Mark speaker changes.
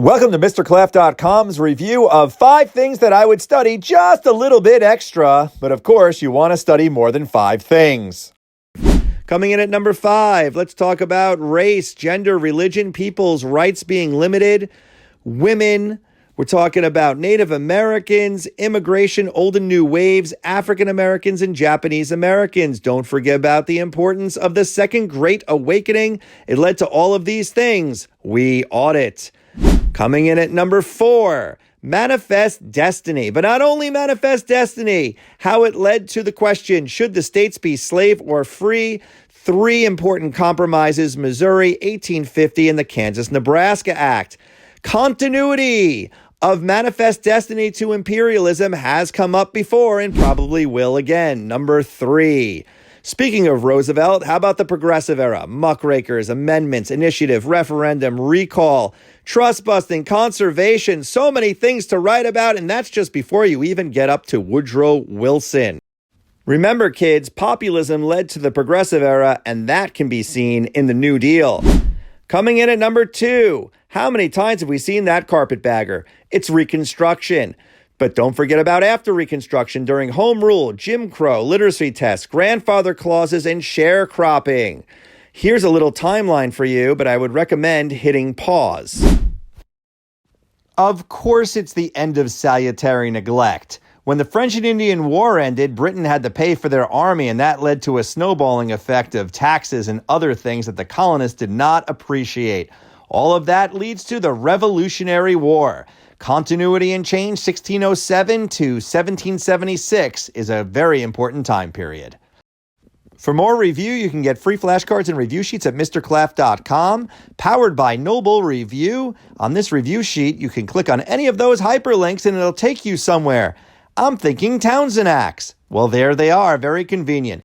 Speaker 1: Welcome to MrClaff.com's review of 5 things that I would study just a little bit extra. But of course, you want to study more than 5 things. Coming in at number 5, let's talk about race, gender, religion, people's rights being limited, women. We're talking about Native Americans, immigration, old and new waves, African Americans, and Japanese Americans. Don't forget about the importance of the Second Great Awakening. It led to all of these things. We audit. Coming in at number 4, manifest destiny. But not only manifest destiny, how it led to the question, should the states be slave or free? 3 important compromises, Missouri, 1850, and the Kansas-Nebraska Act. Continuity of manifest destiny to imperialism has come up before and probably will again. Number 3. Speaking of Roosevelt, how about the progressive era? Muckrakers, amendments, initiative, referendum, recall, trust busting, conservation, so many things to write about, and that's just before you even get up to Woodrow Wilson. Remember, kids, populism led to the progressive era, and that can be seen in the New Deal. Coming in at number 2, how many times have we seen that carpetbagger? It's Reconstruction. But don't forget about after Reconstruction during Home Rule, Jim Crow, literacy tests, grandfather clauses, and sharecropping. Here's a little timeline for you, but I would recommend hitting pause. Of course, it's the end of salutary neglect. When the French and Indian War ended, Britain had to pay for their army, and that led to a snowballing effect of taxes and other things that the colonists did not appreciate. All of that leads to the Revolutionary War. Continuity and change 1607 to 1776 is a very important time period. For more review, you can get free flashcards and review sheets at MrClaff.com, powered by Noble Review. On this review sheet, you can click on any of those hyperlinks and it'll take you somewhere. I'm thinking Townsend Acts. Well, there they are, very convenient.